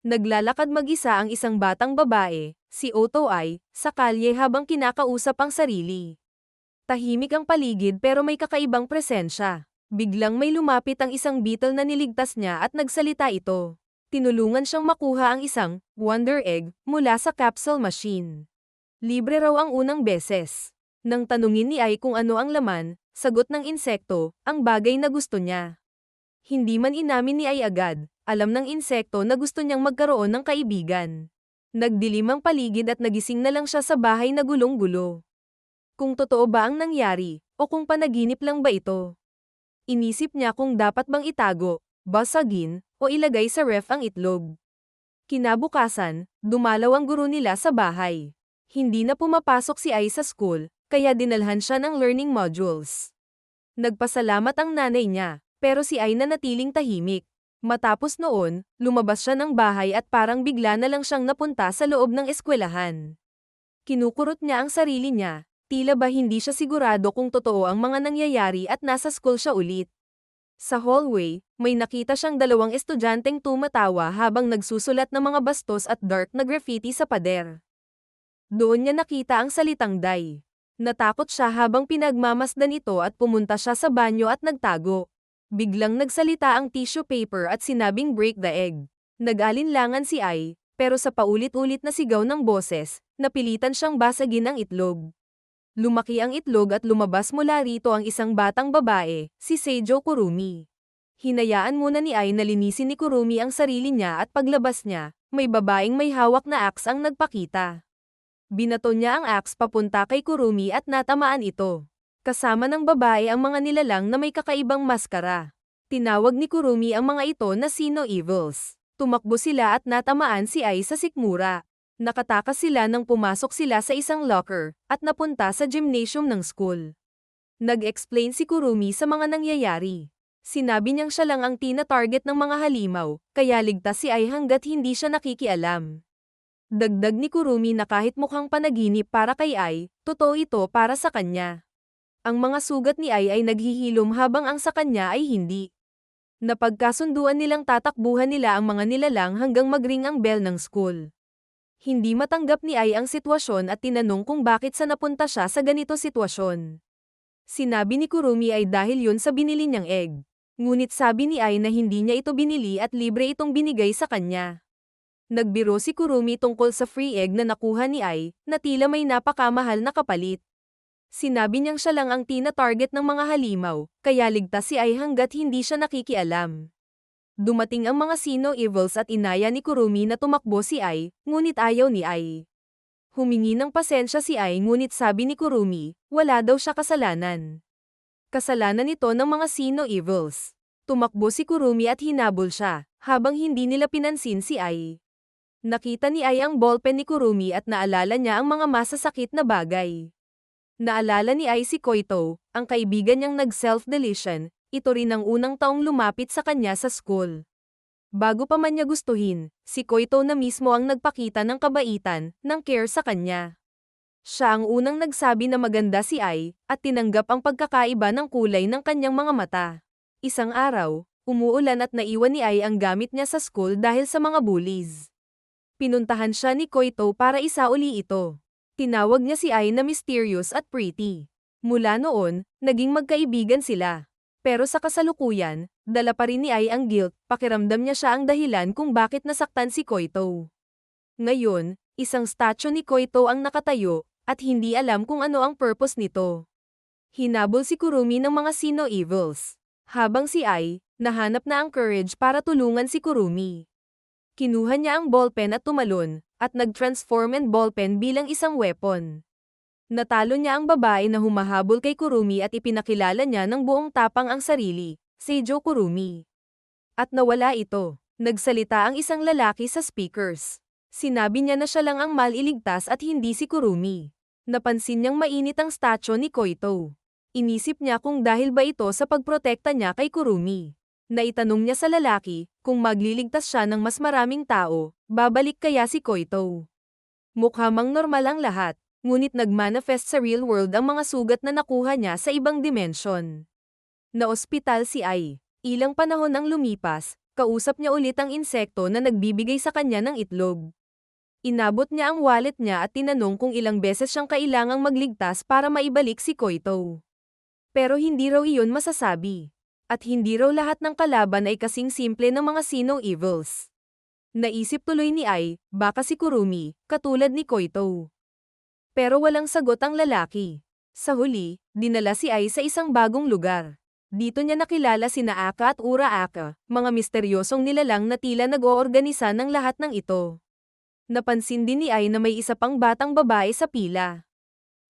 Naglalakad mag-isa ang isang batang babae, si Otto ay, sa kalye habang kinakausap ang sarili. Tahimik ang paligid pero may kakaibang presensya. Biglang may lumapit ang isang beetle na niligtas niya at nagsalita ito. Tinulungan siyang makuha ang isang Wonder Egg mula sa capsule machine. Libre raw ang unang beses. Nang tanungin ni Ai kung ano ang laman, sagot ng insekto, ang bagay na gusto niya. Hindi man inamin ni Ai agad, alam ng insekto na gusto niyang magkaroon ng kaibigan. Nagdilim ang paligid at nagising na lang siya sa bahay na gulong-gulo. Kung totoo ba ang nangyari, o kung panaginip lang ba ito? Inisip niya kung dapat bang itago, basagin, o ilagay sa ref ang itlog. Kinabukasan, dumalaw ang guro nila sa bahay. Hindi na pumapasok si Ai sa school, kaya dinalhan siya ng learning modules. Nagpasalamat ang nanay niya, pero si Ai nanatiling tahimik. Matapos noon, lumabas siya ng bahay at parang bigla na lang siyang napunta sa loob ng eskwelahan. Kinukurot niya ang sarili niya, tila ba hindi siya sigurado kung totoo ang mga nangyayari at nasa school siya ulit. Sa hallway, may nakita siyang dalawang estudyanteng tumatawa habang nagsusulat ng mga bastos at dark na graffiti sa pader. Doon niya nakita ang salitang die. Natakot siya habang pinagmamasdan ito at pumunta siya sa banyo at nagtago. Biglang nagsalita ang tissue paper at sinabing break the egg. Nag-alinlangan si Ai, pero sa paulit-ulit na sigaw ng boses, napilitan siyang basagin ang itlog. Lumaki ang itlog at lumabas mula rito ang isang batang babae, si Seijo Kurumi. Hinayaan muna ni Ai na linisin ni Kurumi ang sarili niya at paglabas niya, may babaeng may hawak na axe ang nagpakita. Binato niya ang axe papunta kay Kurumi at natamaan ito. Kasama ng babae ang mga nilalang na may kakaibang maskara. Tinawag ni Kurumi ang mga ito na Sino Evils. Tumakbo sila at natamaan si Ai sa sikmura. Nakatakas sila nang pumasok sila sa isang locker, at napunta sa gymnasium ng school. Nag-explain si Kurumi sa mga nangyayari. Sinabi niyang siya lang ang tina-target ng mga halimaw, kaya ligtas si Ai hanggat hindi siya nakikialam. Dagdag ni Kurumi na kahit mukhang panaginip para kay Ai, totoo ito para sa kanya. Ang mga sugat ni Ai ay naghihilom habang ang sa kanya ay hindi. Napagkasunduan nilang tatakbuhan nila ang mga nilalang hanggang magring ang bell ng school. Hindi matanggap ni Ai ang sitwasyon at tinanong kung bakit sa napunta siya sa ganito sitwasyon. Sinabi ni Kurumi ay dahil yun sa binili niyang egg. Ngunit sabi ni Ai na hindi niya ito binili at libre itong binigay sa kanya. Nagbiro si Kurumi tungkol sa free egg na nakuha ni Ai, na tila may napakamahal na kapalit. Sinabi niyang siya lang ang tina-target ng mga halimaw, kaya ligtas si Ai hanggat hindi siya nakikialam. Dumating ang mga Sino Evils at inaya ni Kurumi na tumakbo si Ai, ngunit ayaw ni Ai. Humingi ng pasensya si Ai ngunit sabi ni Kurumi, wala daw siya kasalanan. Kasalanan ito ng mga Sino Evils. Tumakbo si Kurumi at hinabol siya, habang hindi nila pinansin si Ai. Nakita ni Ai ang ballpen ni Kurumi at naalala niya ang mga masasakit na bagay. Naalala ni Ai si Koito, ang kaibigan niyang nag-self-deletion, ito rin ang unang taong lumapit sa kanya sa school. Bago pa man niya gustuhin, si Koito na mismo ang nagpakita ng kabaitan, ng care sa kanya. Siya ang unang nagsabi na maganda si Ai, at tinanggap ang pagkakaiba ng kulay ng kanyang mga mata. Isang araw, umuulan at naiwan ni Ai ang gamit niya sa school dahil sa mga bullies. Pinuntahan siya ni Koito para isauli ito. Tinawag niya si Ai na mysterious at pretty. Mula noon, naging magkaibigan sila. Pero sa kasalukuyan, dala pa rin ni Ai ang guilt, pakiramdam niya siya ang dahilan kung bakit nasaktan si Koito. Ngayon, isang statue ni Koito ang nakatayo, at hindi alam kung ano ang purpose nito. Hinabol si Kurumi ng mga Sino Evils. Habang si Ai, nahanap na ang courage para tulungan si Kurumi. Kinuha niya ang ballpen at tumalon, at nag-transform ang ballpen bilang isang weapon. Natalo niya ang babae na humahabol kay Kurumi at ipinakilala niya ng buong tapang ang sarili, Seijo Kurumi. At nawala ito. Nagsalita ang isang lalaki sa speakers. Sinabi niya na siya lang ang maliligtas at hindi si Kurumi. Napansin niyang mainit ang statue ni Koito. Inisip niya kung dahil ba ito sa pagprotekta niya kay Kurumi. Naitanong niya sa lalaki, kung magliligtas siya ng mas maraming tao, babalik kaya si Koito. Mukha mang normal ang lahat, ngunit nag-manifest sa real world ang mga sugat na nakuha niya sa ibang dimensyon. Naospital si Ai. Ilang panahon ang lumipas, Kausap niya ulit ang insekto na nagbibigay sa kanya ng itlog. Inabot niya ang wallet niya at tinanong kung ilang beses siyang kailangang magligtas para maibalik si Koito. Pero hindi raw iyon masasabi. At hindi raw lahat ng kalaban ay kasing simple ng mga Sino Evils. Naisip tuloy ni Ai, baka si Kurumi, katulad ni Koito. Pero walang sagot ang lalaki. Sa huli, dinala si Ai sa isang bagong lugar. Dito niya nakilala sina Aka at Ura-Aka, mga misteryosong nilalang na tila nag-oorganisa ng lahat ng ito. Napansin din ni Ai na may isa pang batang babae sa pila.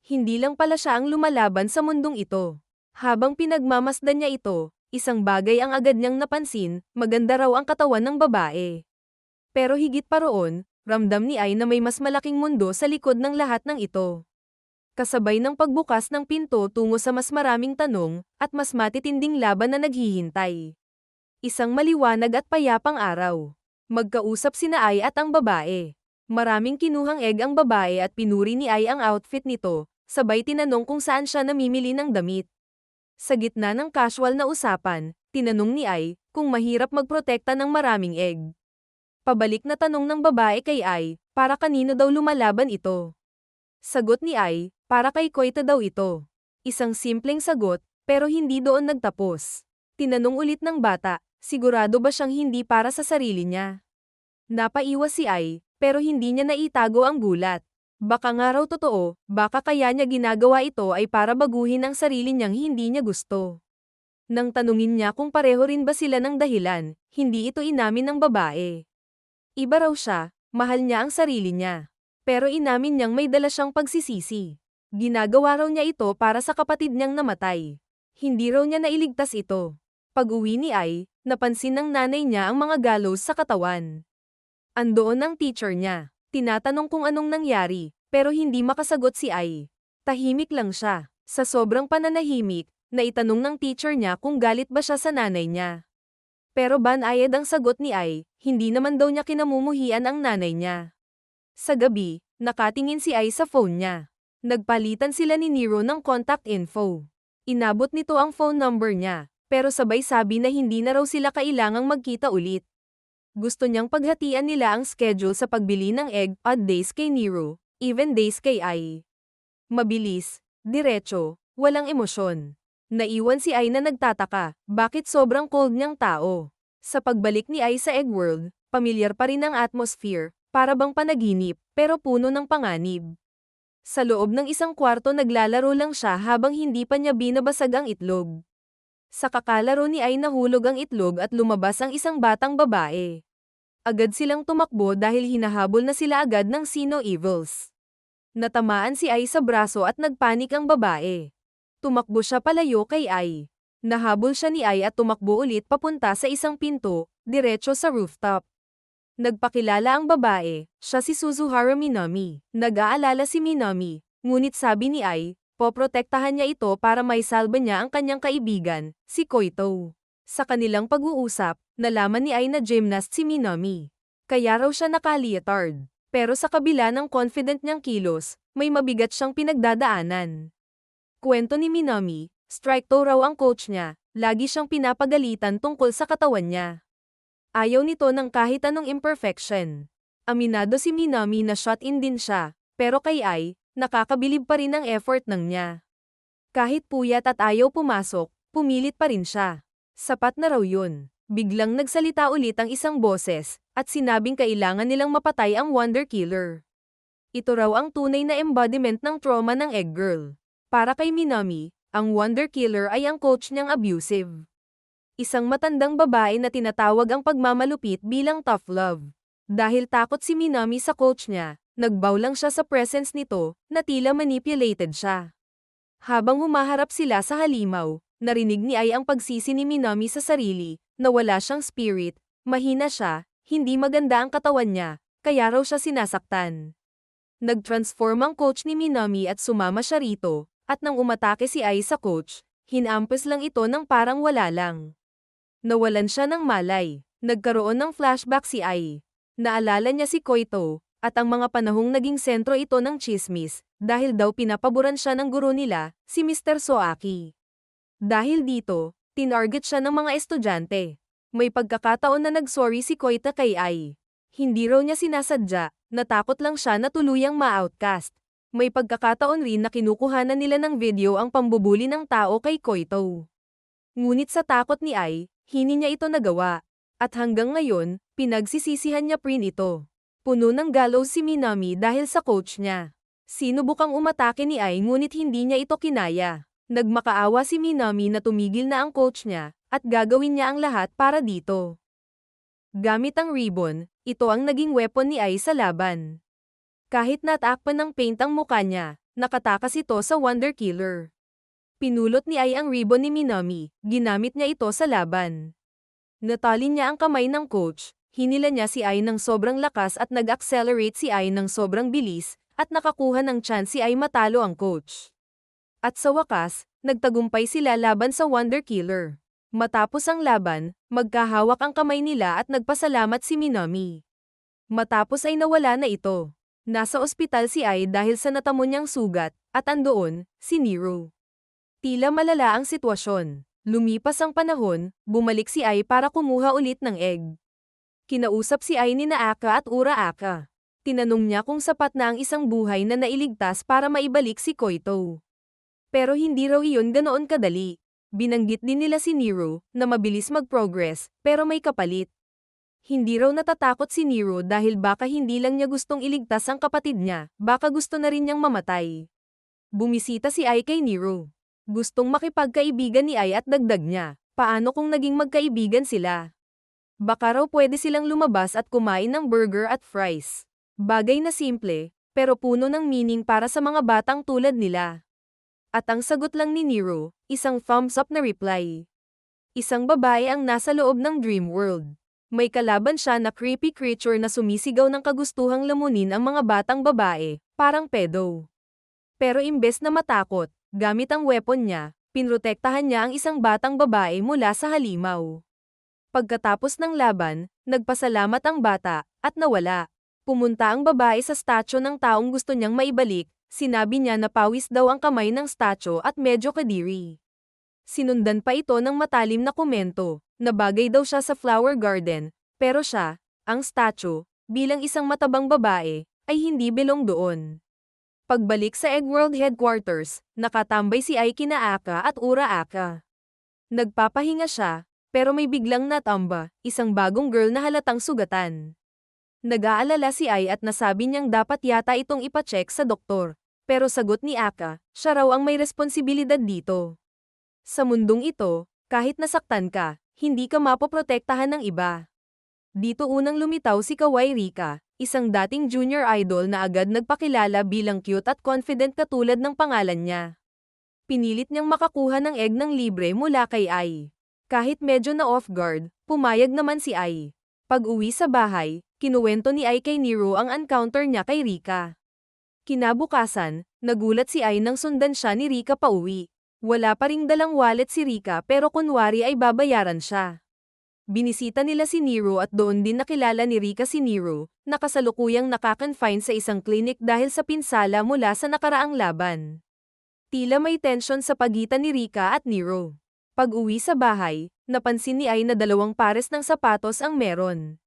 Hindi lang pala siya ang lumalaban sa mundong ito. Habang pinagmamasdan niya ito, isang bagay ang agad niyang napansin, maganda raw ang katawan ng babae. Pero higit pa roon, ramdam ni Ai na may mas malaking mundo sa likod ng lahat ng ito. Kasabay ng pagbukas ng pinto tungo sa mas maraming tanong, at mas matitinding laban na naghihintay. Isang maliwanag at payapang araw. Magkausap sina Ai at ang babae. Maraming kinuhang egg ang babae at pinuri ni Ai ang outfit nito, sabay tinanong kung saan siya namimili ng damit. Sa gitna ng casual na usapan, tinanong ni Ai kung mahirap magprotekta ng maraming egg. Pabalik na tanong ng babae kay Ai, para kanino daw lumalaban ito? Sagot ni Ai, para kay Koito daw ito. Isang simpleng sagot, pero hindi doon nagtapos. Tinanong ulit ng bata, sigurado ba siyang hindi para sa sarili niya? Napaiwas si Ai, pero hindi niya naitago ang gulat. Baka nga raw totoo, baka kaya niya ginagawa ito ay para baguhin ang sarili niyang hindi niya gusto. Nang tanungin niya kung pareho rin ba sila ng dahilan, hindi ito inamin ng babae. Iba raw siya, mahal niya ang sarili niya. Pero inamin niyang may dala siyang pagsisisi. Ginagawa raw niya ito para sa kapatid niyang namatay. Hindi raw niya nailigtas ito. Pag-uwi ni Ai, napansin ng nanay niya ang mga gallows sa katawan. Andoon ang teacher niya. Tinatanong kung anong nangyari, pero hindi makasagot si Ai. Tahimik lang siya. Sa sobrang pananahimik, naitanong ng teacher niya kung galit ba siya sa nanay niya. Pero banayad ang sagot ni Ai, hindi naman daw niya kinamumuhian ang nanay niya. Sa gabi, nakatingin si Ai sa phone niya. Nagpalitan sila ni Nero ng contact info. Inabot nito ang phone number niya, pero sabay sabi na hindi na raw sila kailangang magkita ulit. Gusto niyang paghatian nila ang schedule sa pagbili ng egg, odd days kay Nero, even days kay Ai. Mabilis, diretso, walang emosyon. Naiwan si Ai na nagtataka, bakit sobrang cold niyang tao. Sa pagbalik ni Ai sa Egg World, pamilyar pa rin ang atmosphere, para bang panaginip, pero puno ng panganib. Sa loob ng isang kwarto naglalaro lang siya habang hindi pa niya binabasag ang itlog. Sa kakalaro ni Ai nahulog ang itlog at lumabas ang isang batang babae. Agad silang tumakbo dahil hinahabol na sila agad ng Sino Evils. Natamaan si Ai sa braso at nagpanik ang babae. Tumakbo siya palayo kay Ai. Nahabol siya ni Ai at tumakbo ulit papunta sa isang pinto, diretso sa rooftop. Nagpakilala ang babae, siya si Suzuhara Minami. Nag-aalala si Minami, ngunit sabi ni Ai, poprotektahan niya ito para maisalba niya ang kanyang kaibigan, si Koito. Sa kanilang pag-uusap, nalaman ni Ai na gymnast si Minami. Kaya raw siya naka-leotard. Pero sa kabila ng confident niyang kilos, may mabigat siyang pinagdadaanan. Kwento ni Minami, strike to raw ang coach niya, lagi siyang pinapagalitan tungkol sa katawan niya. Ayaw nito ng kahit anong imperfection. Aminado si Minami na shot-in din siya, pero kay Ai, nakakabilib pa rin ang effort ng niya. Kahit puyat at ayaw pumasok, pumilit pa rin siya. Sapat na raw yun. Biglang nagsalita ulit ang isang boses, at sinabing kailangan nilang mapatay ang Wonder Killer. Ito raw ang tunay na embodiment ng trauma ng Egg Girl. Para kay Minami, ang Wonder Killer ay ang coach niyang abusive. Isang matandang babae na tinatawag ang pagmamalupit bilang tough love. Dahil takot si Minami sa coach niya, nagbow lang siya sa presence nito, na tila manipulated siya. Habang humaharap sila sa halimaw, narinig ni Ai ang pagsisi ni Minami sa sarili, na wala siyang spirit, mahina siya, hindi maganda ang katawan niya, kaya raw siya sinasaktan. Nag-transform ang coach ni Minami at sumama siya rito, at nang umatake si Ai sa coach, hinampes lang ito ng parang wala lang. Nawalan siya ng malay. Nagkaroon ng flashback si Ai. Naalala niya si Koito, at ang mga panahong naging sentro ito ng chismis, dahil daw pinapaboran siya ng guro nila, si Mr. Soaki. Dahil dito, tinarget siya ng mga estudyante. May pagkakataon na nag-sorry si Koita kay Ai. Hindi raw niya sinasadya, natakot lang siya na tuluyang ma-outcast. May pagkakataon rin na kinukuhanan nila ng video ang pambubuli ng tao kay Koito. Ngunit sa takot ni Ai, hindi niya ito nagawa. At hanggang ngayon, pinagsisisihan niya rin ito. Puno ng gallows si Minami dahil sa coach niya. Sinubukang umatake ni Ai ngunit hindi niya ito kinaya. Nagmakaawa si Minami na tumigil na ang coach niya, at gagawin niya ang lahat para dito. Gamit ang ribbon, ito ang naging weapon ni Ai sa laban. Kahit natakpan ng paint ang mukha niya, nakatakas ito sa Wonder Killer. Pinulot ni Ai ang ribbon ni Minami, ginamit niya ito sa laban. Natali niya ang kamay ng coach, hinila niya si Ai ng sobrang lakas at nag-accelerate si Ai ng sobrang bilis, at nakakuha ng chance si Ai matalo ang coach. At sa wakas, nagtagumpay sila laban sa Wonder Killer. Matapos ang laban, magkahawak ang kamay nila at nagpasalamat si Minami. Matapos ay nawala na ito. Nasa ospital si Ai dahil sa natamo niyang sugat, at andoon, si Nero. Tila malala ang sitwasyon. Lumipas ang panahon, bumalik si Ai para kumuha ulit ng egg. Kinausap si Ai ni Naaka at Uraaka. Tinanong niya kung sapat na ang isang buhay na nailigtas para maibalik si Koito. Pero hindi raw iyon ganoon kadali. Binanggit din nila si Nero na mabilis mag-progress, pero may kapalit. Hindi raw natatakot si Nero dahil baka hindi lang niya gustong iligtas ang kapatid niya, baka gusto na rin niyang mamatay. Bumisita si Ai kay Nero. Gustong makipagkaibigan ni Ai at dagdag niya, paano kung naging magkaibigan sila? Baka raw pwede silang lumabas at kumain ng burger at fries. Bagay na simple, pero puno ng meaning para sa mga batang tulad nila. At ang sagot lang ni Nero, isang thumbs up na reply. Isang babae ang nasa loob ng dream world. May kalaban siya na creepy creature na sumisigaw ng kagustuhang lamunin ang mga batang babae, parang pedo. Pero imbes na matakot, gamit ang weapon niya, pinrotektahan niya ang isang batang babae mula sa halimaw. Pagkatapos ng laban, nagpasalamat ang bata, at nawala. Pumunta ang babae sa statue ng taong gusto niyang maibalik, sinabi niya na pawis daw ang kamay ng statue at medyo kadiri. Sinundan pa ito ng matalim na komento, na bagay daw siya sa flower garden, pero siya, ang statue, bilang isang matabang babae, ay hindi belong doon. Pagbalik sa Eggworld headquarters, nakatambay si Ai kina Aka at Uraaka. Nagpapahinga siya, pero may biglang natamba, isang bagong girl na halatang sugatan. Nag-aalala si Ai at nasabi niyang dapat yata itong ipacheck sa doktor, pero sagot ni Aka, siya raw ang may responsibilidad dito. Sa mundong ito, kahit nasaktan ka, hindi ka mapoprotektahan ng iba. Dito unang lumitaw si Kawaii Rika, isang dating junior idol na agad nagpakilala bilang cute at confident katulad ng pangalan niya. Pinilit niyang makakuha ng egg ng libre mula kay Ai. Kahit medyo na off guard, pumayag naman si Ai. Pag-uwi sa bahay, kinuwento ni Ai kay Nero ang encounter niya kay Rika. Kinabukasan, nagulat si Ai nang sundan siya ni Rika pauwi. Wala pa ring dalang wallet si Rika pero kunwari ay babayaran siya. Binisita nila si Nero at doon din nakilala ni Rika si Nero, na kasalukuyang nakakonfine sa isang clinic dahil sa pinsala mula sa nakaraang laban. Tila may tensyon sa pagitan ni Rika at Nero. Pag-uwi sa bahay, napansin ni Ai na 2 pares ng sapatos ang meron.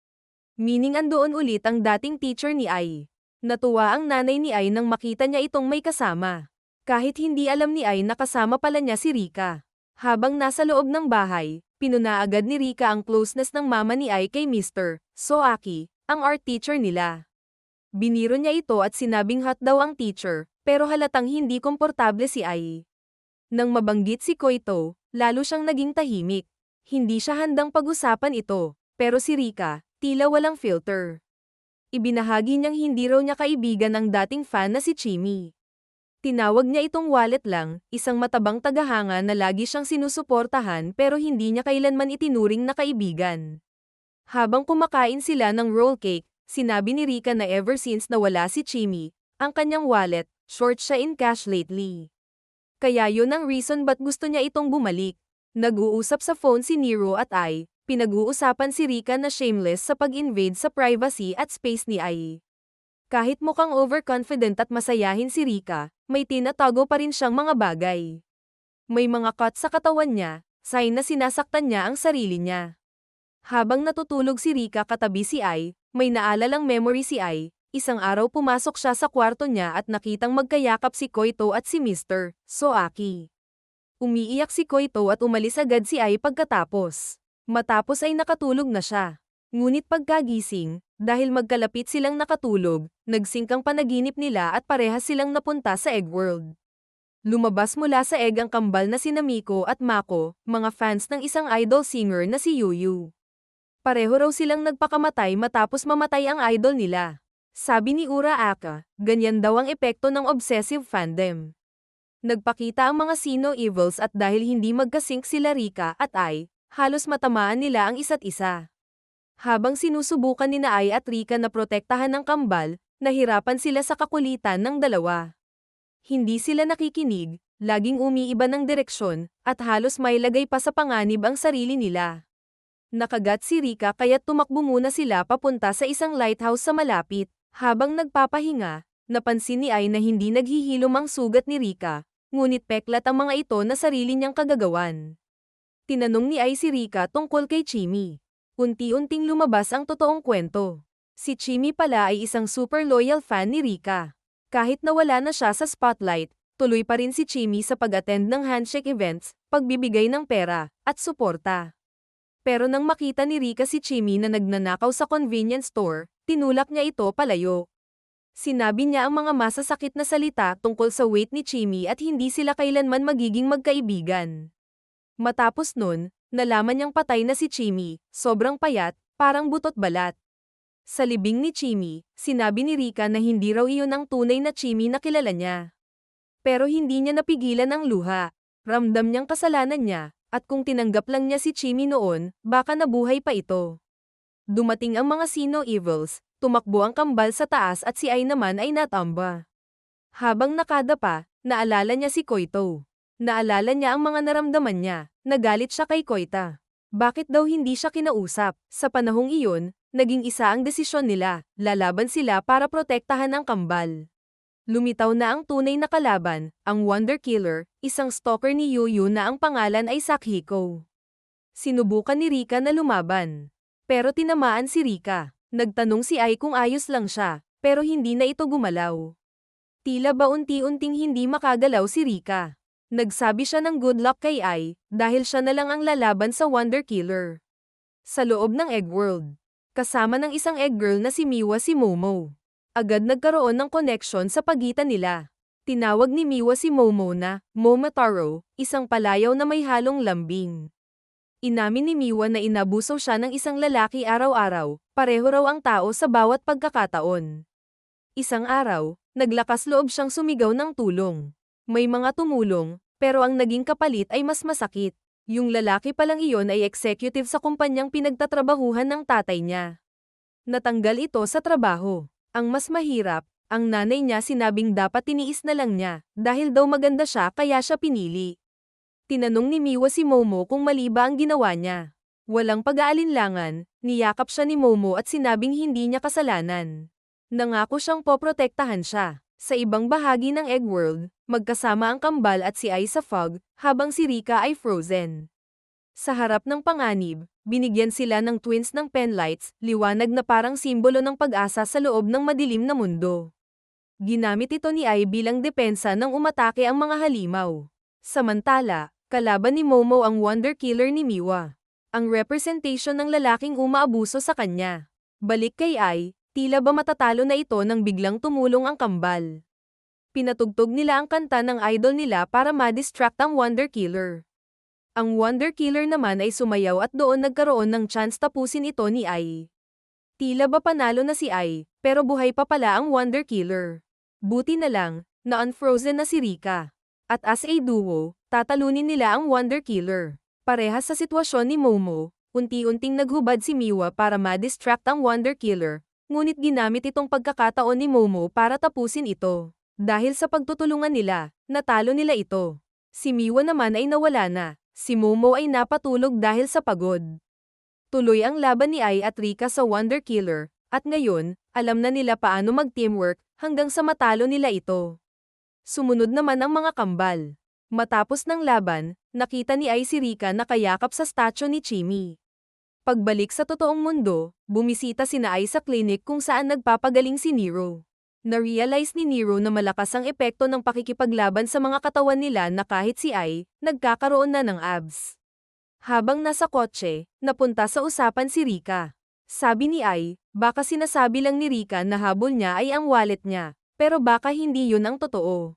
Meaning andoon ulit ang dating teacher ni Ai. Natuwa ang nanay ni Ai nang makita niya itong may kasama. Kahit hindi alam ni Ai na kasama pala niya si Rika. Habang nasa loob ng bahay, pinuna agad ni Rika ang closeness ng mama ni Ai kay Mr. Soaki, ang art teacher nila. Biniro niya ito at sinabing hot daw ang teacher, pero halatang hindi komportable si Ai. Nang mabanggit si Koito, lalo siyang naging tahimik. Hindi siya handang pag-usapan ito, pero si Rika, tila walang filter. Ibinahagi niyang hindi raw niya kaibigan ang dating fan na si Chimi. Tinawag niya itong wallet lang, isang matabang tagahanga na lagi siyang sinusuportahan pero hindi niya kailanman itinuring na kaibigan. Habang kumakain sila ng roll cake, sinabi ni Rika na ever since nawala si Chimi, ang kanyang wallet, short siya in cash lately. Kaya yun ang reason ba't gusto niya itong bumalik. Nag-uusap sa phone si Nero at Ai, pinag-uusapan si Rika na shameless sa pag-invade sa privacy at space ni Ai. Kahit mukhang overconfident at masayahin si Rika, may tinatago pa rin siyang mga bagay. May mga cut sa katawan niya, sign na sinasaktan niya ang sarili niya. Habang natutulog si Rika katabi si Ai, may naalalang memory si Ai. Isang araw pumasok siya sa kwarto niya at nakitang magkayakap si Koito at si Mr. Soaki. Umiiyak si Koito at umalis agad si Ai pagkatapos. Matapos ay nakatulog na siya. Ngunit pagkagising, dahil magkalapit silang nakatulog, nagsingkang panaginip nila at parehas silang napunta sa Egg World. Lumabas mula sa egg ang kambal na sina Miko at Mako, mga fans ng isang idol singer na si Yuyu. Pareho raw silang nagpakamatay matapos mamatay ang idol nila. Sabi ni Uraaka, ganyan daw ang epekto ng obsessive fandom. Nagpakita ang mga Sino Evils at dahil hindi magkasync sila Rika at Ai, halos matamaan nila ang isa't isa. Habang sinusubukan ni Ai at Rika na protektahan ng kambal, nahirapan sila sa kakulitan ng dalawa. Hindi sila nakikinig, laging umiiba ng direksyon, at halos mailagay pa sa panganib ang sarili nila. Nakagat si Rika kaya't tumakbo muna sila papunta sa isang lighthouse sa malapit. Habang nagpapahinga, napansin ni Ai na hindi naghihilom ang sugat ni Rika, ngunit peklat ang mga ito na sarili niyang kagagawan. Tinanong ni Ai si Rika tungkol kay Chimi. Unti-unting lumabas ang totoong kwento. Si Chimi pala ay isang super loyal fan ni Rika. Kahit nawala na siya sa spotlight, tuloy pa rin si Chimi sa pag-attend ng handshake events, pagbibigay ng pera, at suporta. Pero nang makita ni Rika si Chimi na nagnanakaw sa convenience store, tinulak niya ito palayo. Sinabi niya ang mga masasakit na salita tungkol sa weight ni Chimi at hindi sila kailanman magiging magkaibigan. Matapos nun, nalaman niyang patay na si Chimi, sobrang payat, parang butot balat. Sa libing ni Chimi, sinabi ni Rika na hindi raw iyon ang tunay na Chimi na kilala niya. Pero hindi niya napigilan ang luha. Ramdam niyang kasalanan niya. At kung tinanggap lang niya si Chimi noon, baka nabuhay pa ito. Dumating ang mga Sino Evils, tumakbo ang kambal sa taas at si Ai naman ay natamba. Habang nakadapa, naalala niya si Koito. Naalala niya ang mga naramdaman niya, nagalit siya kay Koita. Bakit daw hindi siya kinausap? Sa panahong iyon, naging isa ang desisyon nila, lalaban sila para protektahan ang kambal. Lumitaw na ang tunay na kalaban, ang Wonder Killer, isang stalker ni Yuyu na ang pangalan ay Sakhiko. Sinubukan ni Rika na lumaban. Pero tinamaan si Rika. Nagtanong si Ai kung ayos lang siya, pero hindi na ito gumalaw. Tila ba unti-unting hindi makagalaw si Rika. Nagsabi siya ng good luck kay Ai, dahil siya na lang ang lalaban sa Wonder Killer. Sa loob ng Egg World, kasama ng isang egg girl na si Miwa si Momo. Agad nagkaroon ng connection sa pagitan nila. Tinawag ni Miwa si Momo na Momotaro, isang palayaw na may halong lambing. Inamin ni Miwa na inabuso siya ng isang lalaki araw-araw, pareho raw ang tao sa bawat pagkakataon. Isang araw, naglakas loob siyang sumigaw ng tulong. May mga tumulong, pero ang naging kapalit ay mas masakit. Yung lalaki palang iyon ay executive sa kumpanyang pinagtatrabahuhan ng tatay niya. Natanggal ito sa trabaho. Ang mas mahirap, ang nanay niya sinabing dapat tiniis na lang niya, dahil daw maganda siya kaya siya pinili. Tinanong ni Miwa si Momo kung mali ba ang ginawa niya. Walang pag-aalinlangan, niyakap siya ni Momo at sinabing hindi niya kasalanan. Nangako siyang poprotektahan siya. Sa ibang bahagi ng Egg World, magkasama ang kambal at si Ai sa fog, habang si Rika ay frozen. Sa harap ng panganib, binigyan sila ng twins ng penlights, liwanag na parang simbolo ng pag-asa sa loob ng madilim na mundo. Ginamit ito ni Ai bilang depensa nang umatake ang mga halimaw. Samantala, kalaban ni Momo ang Wonder Killer ni Miwa. Ang representation ng lalaking umaabuso sa kanya. Balik kay Ai, tila ba matatalo na ito nang biglang tumulong ang kambal. Pinatugtog nila ang kanta ng idol nila para ma-distract ang Wonder Killer. Ang Wonder Killer naman ay sumayaw at doon nagkaroon ng chance tapusin ito ni Ai. Tila ba panalo na si Ai, pero buhay pa pala ang Wonder Killer. Buti na lang, na-unfrozen na si Rika. At as a duo, tatalunin nila ang Wonder Killer. Parehas sa sitwasyon ni Momo, unti-unting naghubad si Miwa para ma-distract ang Wonder Killer, ngunit ginamit itong pagkakataon ni Momo para tapusin ito. Dahil sa pagtutulungan nila, natalo nila ito. Si Miwa naman ay nawala na. Si Momo ay napatulog dahil sa pagod. Tuloy ang laban ni Ai at Rika sa Wonder Killer, at ngayon, alam na nila paano mag-teamwork hanggang sa matalo nila ito. Sumunod naman ang mga kambal. Matapos ng laban, nakita ni Ai si Rika nakayakap sa statue ni Chimi. Pagbalik sa totoong mundo, bumisita sina Ai sa clinic kung saan nagpapagaling si Nero. Na-realize ni Nero na malakas ang epekto ng pakikipaglaban sa mga katawan nila na kahit si Ai, nagkakaroon na ng abs. Habang nasa kotse, napunta sa usapan si Rika. Sabi ni Ai, baka sinasabi lang ni Rika na habol niya ay ang wallet niya, pero baka hindi yun ang totoo.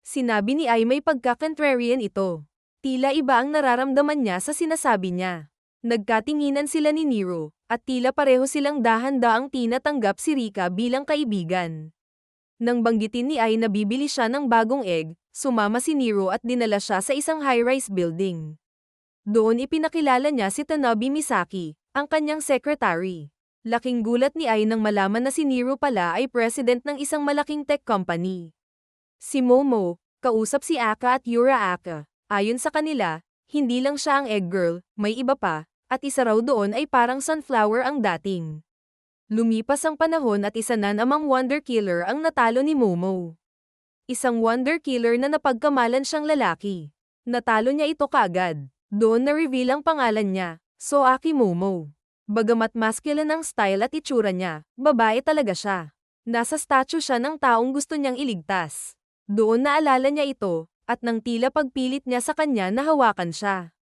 Sinabi ni Ai may pagka-contrarian ito. Tila iba ang nararamdaman niya sa sinasabi niya. Nagkatinginan sila ni Nero, at tila pareho silang dahan-daang tinatanggap si Rika bilang kaibigan. Nang banggitin ni Ai na bibili siya ng bagong egg, sumama si Nero at dinala siya sa isang high-rise building. Doon ipinakilala niya si Tanabe Misaki, ang kanyang secretary. Laking gulat ni Ai nang malaman na si Nero pala ay president ng isang malaking tech company. Si Momo, kausap si Aka at Yura Aka. Ayon sa kanila, hindi lang siya ang egg girl, may iba pa, at isa raw doon ay parang sunflower ang dating. Lumipas ang panahon at isa na namang wonder killer ang natalo ni Momo. Isang wonder killer na napagkamalan siyang lalaki. Natalo niya ito kaagad. Doon na-reveal ang pangalan niya, Soaki Momo. Bagamat masculine ang style at itsura niya, babae talaga siya. Nasa statue siya ng taong gusto niyang iligtas. Doon naalala niya ito, at nang tila pagpilit niya sa kanya na hawakan siya.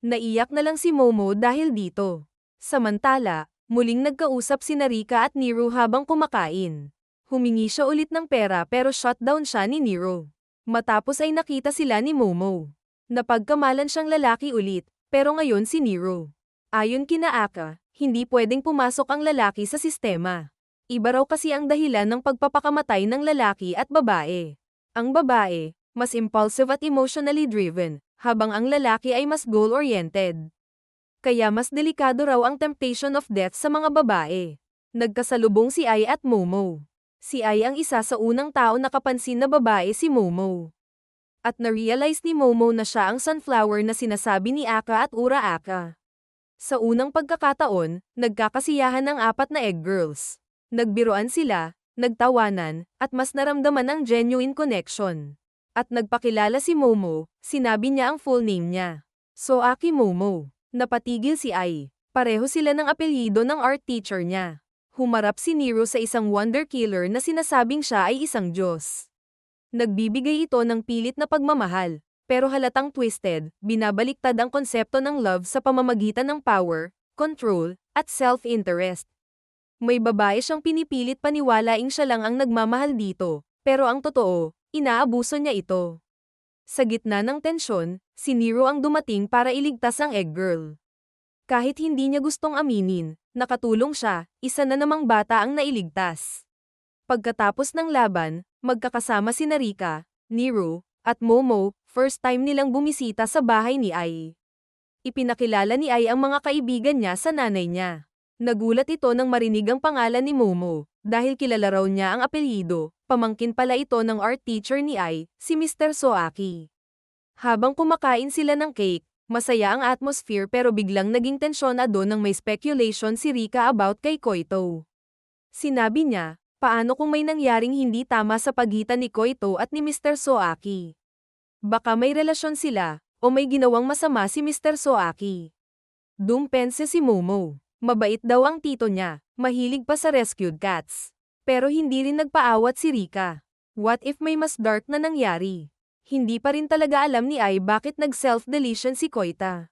Naiyak na lang si Momo dahil dito. Samantala, muling nagkausap si Rika at Nero habang kumakain. Humingi siya ulit ng pera pero shutdown siya ni Nero. Matapos ay nakita sila ni Momo. Napagkamalan siyang lalaki ulit, pero ngayon si Nero. Ayon kina Aka, hindi pwedeng pumasok ang lalaki sa sistema. Iba raw kasi ang dahilan ng pagpapakamatay ng lalaki at babae. Ang babae, mas impulsive at emotionally driven, habang ang lalaki ay mas goal-oriented. Kaya mas delikado raw ang temptation of death sa mga babae. Nagkasalubong si Ai at Momo. Si Ai ang isa sa unang tao nakapansin na babae si Momo. At na-realize ni Momo na siya ang sunflower na sinasabi ni Aka at Ura Aka. Sa unang pagkakataon, nagkakasiyahan ang apat na egg girls. Nagbiruan sila, nagtawanan, at mas naramdaman ang genuine connection. At nagpakilala si Momo, sinabi niya ang full name niya. Soaki Momo. Napatigil si Ai. Pareho sila ng apelyido ng art teacher niya. Humarap si Nero sa isang wonder killer na sinasabing siya ay isang Diyos. Nagbibigay ito ng pilit na pagmamahal, pero halatang twisted, binabaliktad ang konsepto ng love sa pamamagitan ng power, control, at self-interest. May babae siyang pinipilit paniwalaing siya lang ang nagmamahal dito, pero ang totoo, inaabuso niya ito. Sa gitna ng tensyon, si Nero ang dumating para iligtas ang egg girl. Kahit hindi niya gustong aminin, nakatulong siya, isa na namang bata ang nailigtas. Pagkatapos ng laban, magkakasama si Rika, Nero, at Momo, first time nilang bumisita sa bahay ni Ai. Ipinakilala ni Ai ang mga kaibigan niya sa nanay niya. Nagulat ito nang marinig ang pangalan ni Momo, dahil kilala raw niya ang apelyido, pamangkin pala ito ng art teacher ni Ai, si Mr. Soaki. Habang kumakain sila ng cake, masaya ang atmosphere pero biglang naging tensyonado nang may speculation si Rika about kay Koito. Sinabi niya, paano kung may nangyaring hindi tama sa pagitan ni Koito at ni Mr. Soaki? Baka may relasyon sila, o may ginawang masama si Mr. Soaki. Dumpense si Momo. Mabait daw ang tito niya, mahilig pa sa rescued cats. Pero hindi rin nagpaawat si Rika. What if may mas dark na nangyari? Hindi pa rin talaga alam ni Ai bakit nag-self-deletion si Koita.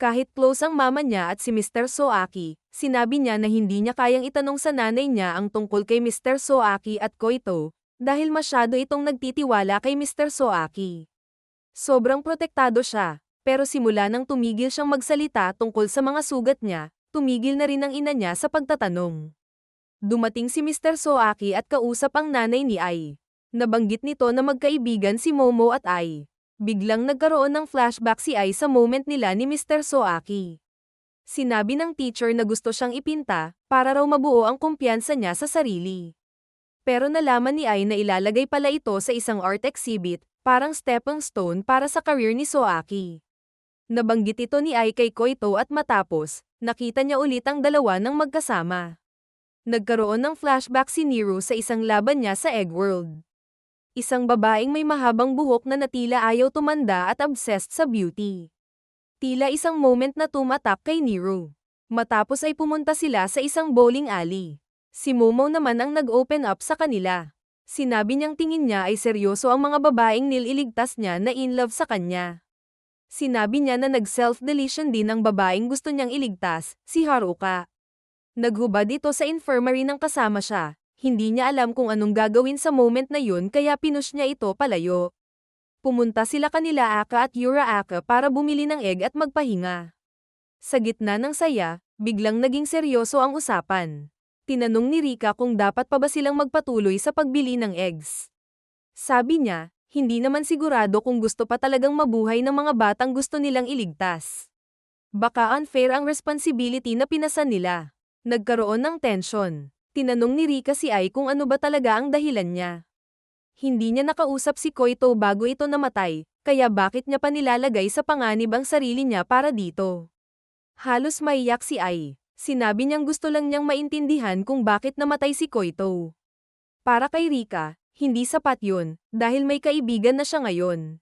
Kahit close ang mama niya at si Mr. Soaki, sinabi niya na hindi niya kayang itanong sa nanay niya ang tungkol kay Mr. Soaki at Koito, dahil masyado itong nagtitiwala kay Mr. Soaki. Sobrang protektado siya, pero simula nang tumigil siyang magsalita tungkol sa mga sugat niya, tumigil na rin ang ina niya sa pagtatanong. Dumating si Mr. Soaki at kausap ang nanay ni Ai. Nabanggit nito na magkaibigan si Momo at Ai. Biglang nagkaroon ng flashback si Ai sa moment nila ni Mr. Soaki. Sinabi ng teacher na gusto siyang ipinta, para raw mabuo ang kumpiyansa niya sa sarili. Pero nalaman ni Ai na ilalagay pala ito sa isang art exhibit, parang stepping stone para sa career ni Soaki. Nabanggit ito ni Ai kay Koito at matapos, nakita niya ulit ang dalawa ng magkasama. Nagkaroon ng flashback si Nero sa isang laban niya sa Egg World. Isang babaeng may mahabang buhok na natila ayaw tumanda at obsessed sa beauty. Tila isang moment na tumatak kay Nero. Matapos ay pumunta sila sa isang bowling alley. Si Momo naman ang nag-open up sa kanila. Sinabi niyang tingin niya ay seryoso ang mga babaeng nililigtas niya na in love sa kanya. Sinabi niya na nag-self-deletion din ang babaeng gusto niyang iligtas, si Haruka. Naghubad ito sa infirmary nang kasama siya. Hindi niya alam kung anong gagawin sa moment na yun kaya pinush niya ito palayo. Pumunta sila kanila Aka at Yura Aka para bumili ng egg at magpahinga. Sa gitna ng saya, biglang naging seryoso ang usapan. Tinanong ni Rika kung dapat pa ba silang magpatuloy sa pagbili ng eggs. Sabi niya, hindi naman sigurado kung gusto pa talagang mabuhay ng mga batang gusto nilang iligtas. Baka unfair ang responsibility na pinasan nila. Nagkaroon ng tension. Tinanong ni Rika si Ai kung ano ba talaga ang dahilan niya. Hindi niya nakausap si Koito bago ito namatay, kaya bakit niya pa nilalagay sa panganib ang sarili niya para dito? Halos maiyak si Ai. Sinabi niyang gusto lang niyang maintindihan kung bakit namatay si Koito. Para kay Rika, hindi sapat yun, dahil may kaibigan na siya ngayon.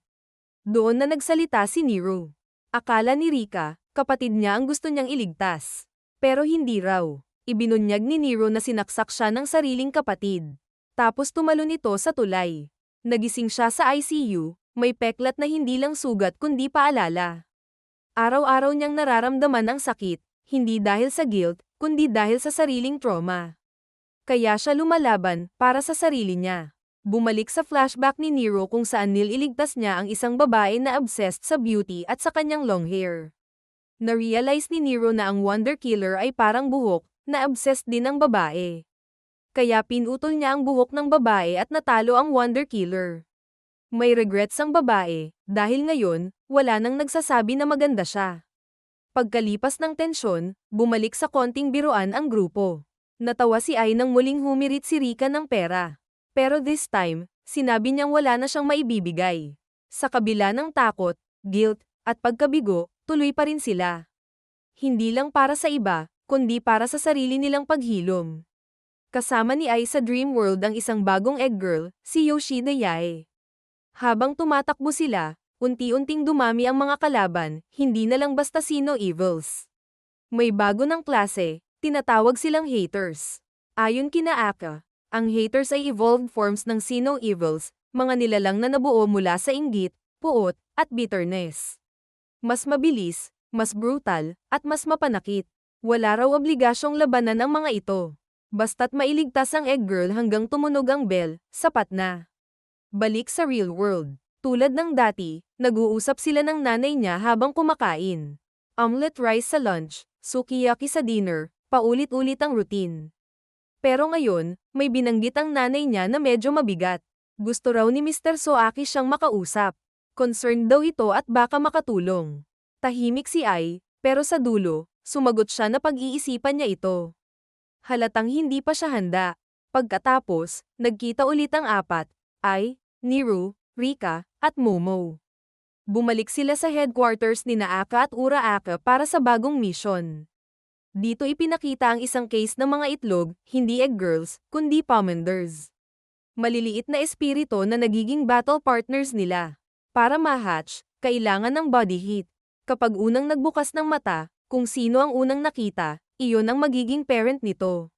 Doon na nagsalita si Nero. Akala ni Rika, kapatid niya ang gusto niyang iligtas. Pero hindi raw. Ibinunyag ni Nero na sinaksak siya ng sariling kapatid. Tapos tumalon ito sa tulay. Nagising siya sa ICU, may peklat na hindi lang sugat kundi paalala. Araw-araw niyang nararamdaman ang sakit, hindi dahil sa guilt, kundi dahil sa sariling trauma. Kaya siya lumalaban para sa sarili niya. Bumalik sa flashback ni Nero kung saan nililigtas niya ang isang babae na obsessed sa beauty at sa kanyang long hair. Na-realize ni Nero na ang Wonder Killer ay parang buhok, na obsessed din ang babae. Kaya pinutol niya ang buhok ng babae at natalo ang Wonder Killer. May regrets ang babae, dahil ngayon, wala nang nagsasabi na maganda siya. Pagkalipas ng tensyon, bumalik sa konting biruan ang grupo. Natawa si Ai nang muling humirit si Rika ng pera. Pero this time, sinabi niyang wala na siyang maibibigay. Sa kabila ng takot, guilt, at pagkabigo, tuloy pa rin sila. Hindi lang para sa iba, kundi para sa sarili nilang paghilom. Kasama ni Ai sa Dream World ang isang bagong egg girl, si Yoshida Yae. Habang tumatakbo sila, unti-unting dumami ang mga kalaban, hindi na lang basta Sino Evils. May bago ng klase, tinatawag silang haters. Ayon kina Aka, ang haters ay evolved forms ng Sino Evils, mga nilalang na nabuo mula sa inggit, puot, at bitterness. Mas mabilis, mas brutal, at mas mapanakit. Wala raw obligasyong labanan ang mga ito. Basta't mailigtas ang egg girl hanggang tumunog ang bell, sapat na. Balik sa real world. Tulad ng dati, nag-uusap sila ng nanay niya habang kumakain. Omelette rice sa lunch, sukiyaki sa dinner, paulit-ulit ang routine. Pero ngayon, may binanggit ang nanay niya na medyo mabigat. Gusto raw ni Mr. Soaki siyang makausap. Concerned daw ito at baka makatulong. Tahimik si Ai, pero sa dulo, sumagot siya na pag-iisipan niya ito. Halatang hindi pa siya handa. Pagkatapos, nagkita ulit ang apat, Ai, Nero, Rika, at Momo. Bumalik sila sa headquarters ni Aka at Ura Aka para sa bagong mission. Dito ipinakita ang isang case ng mga itlog, hindi egg girls, kundi pommenders. Maliliit na espirito na nagiging battle partners nila. Para ma-hatch, kailangan ng body heat. Kapag unang nagbukas ng mata, kung sino ang unang nakita, iyon ang magiging parent nito.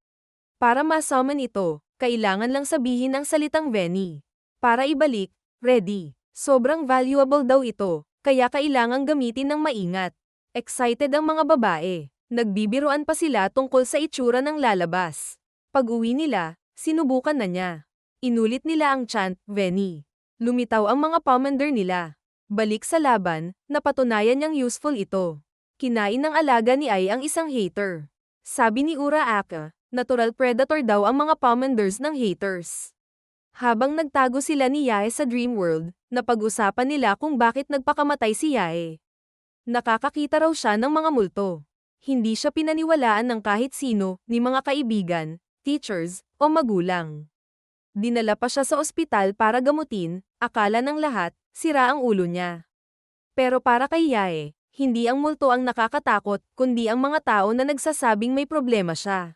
Para ma-summon ito, kailangan lang sabihin ang salitang Veni. Para ibalik, ready. Sobrang valuable daw ito, kaya kailangang gamitin ng maingat. Excited ang mga babae. Nagbibiruan pa sila tungkol sa itsura ng lalabas. Pag-uwi nila, sinubukan na niya. Inulit nila ang chant, Veni. Lumitaw ang mga pommender nila. Balik sa laban, napatunayan niyang useful ito. Kinain ng alaga ni Ai ang isang hater. Sabi ni Ura Aka, natural predator daw ang mga pommenders ng haters. Habang nagtago sila ni Yae sa Dream World, napag-usapan nila kung bakit nagpakamatay si Yae. Nakakakita raw siya ng mga multo. Hindi siya pinaniwalaan ng kahit sino, ni mga kaibigan, teachers, o magulang. Dinala pa siya sa ospital para gamutin, akala ng lahat, sira ang ulo niya. Pero para kay Yae, hindi ang multo ang nakakatakot, kundi ang mga tao na nagsasabing may problema siya.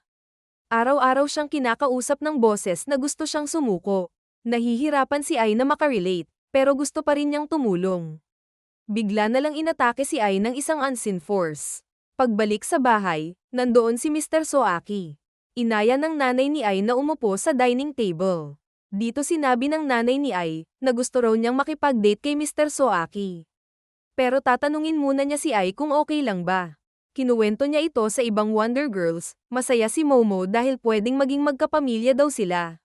Araw-araw siyang kinakausap ng boses na gusto siyang sumuko. Nahihirapan si Ai na makarelate, pero gusto pa rin niyang tumulong. Bigla na lang inatake si Ai ng isang unseen force. Pagbalik sa bahay, nandoon si Mr. Soaki. Inaya ng nanay ni Ai na umupo sa dining table. Dito sinabi ng nanay ni Ai na gusto raw niyang makipag-date kay Mr. Soaki. Pero tatanungin muna niya si Ai kung okay lang ba. Kinuwento niya ito sa ibang Wonder Girls, masaya si Momo dahil pwedeng maging magkapamilya daw sila.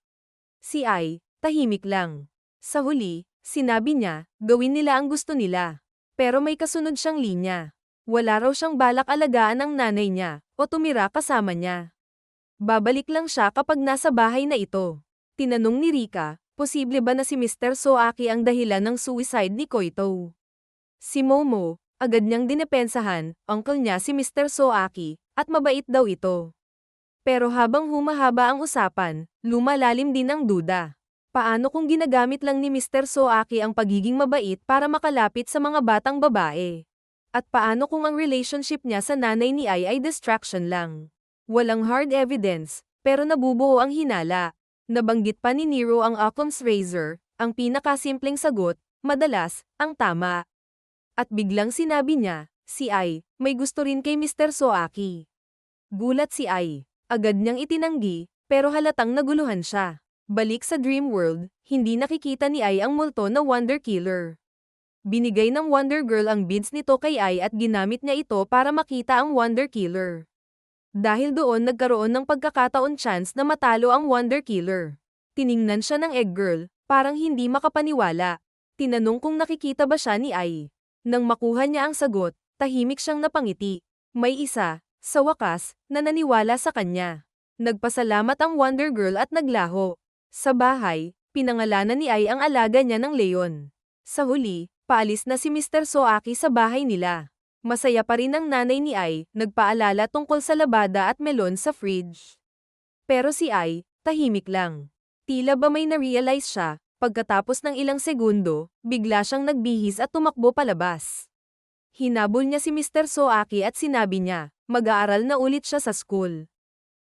Si Ai, tahimik lang. Sa huli, sinabi niya, gawin nila ang gusto nila. Pero may kasunod siyang linya. Wala raw siyang balak alagaan ang nanay niya, o tumira kasama niya. Babalik lang siya kapag nasa bahay na ito. Tinanong ni Rika, posible ba na si Mr. Soaki ang dahilan ng suicide ni Koito? Si Momo, agad niyang dinepensahan, uncle niya si Mr. Soaki, at mabait daw ito. Pero habang humahaba ang usapan, lumalalim din ang duda. Paano kung ginagamit lang ni Mr. Soaki ang pagiging mabait para makalapit sa mga batang babae? At paano kung ang relationship niya sa nanay ni Ai ay distraction lang? Walang hard evidence, pero nabubuo ang hinala. Nabanggit pa ni Nero ang Occam's razor, ang pinakasimpleng sagot, madalas, ang tama. At biglang sinabi niya, si Ai, may gusto rin kay Mr. Soaki. Gulat si Ai. Agad niyang itinanggi, pero halatang naguluhan siya. Balik sa dream world, hindi nakikita ni Ai ang multo na Wonder Killer. Binigay ng Wonder Girl ang beads nito kay Ai at ginamit niya ito para makita ang Wonder Killer. Dahil doon nagkaroon ng pagkakataon chance na matalo ang Wonder Killer. Tiningnan siya ng Egg Girl, parang hindi makapaniwala. Tinanong kung nakikita ba siya ni Ai. Nang makuha niya ang sagot, tahimik siyang napangiti. May isa, sa wakas, na naniwala sa kanya. Nagpasalamat ang Wonder Girl at naglaho. Sa bahay, pinangalanan ni Ai ang alaga niya ng leon. Sa huli, paalis na si Mr. Soaki sa bahay nila. Masaya pa rin ang nanay ni Ai, nagpaalala tungkol sa labada at melon sa fridge. Pero si Ai, tahimik lang. Tila ba may na-realize siya, pagkatapos ng ilang segundo, bigla siyang nagbihis at tumakbo palabas. Hinabol niya si Mr. Soaki at sinabi niya, mag-aaral na ulit siya sa school.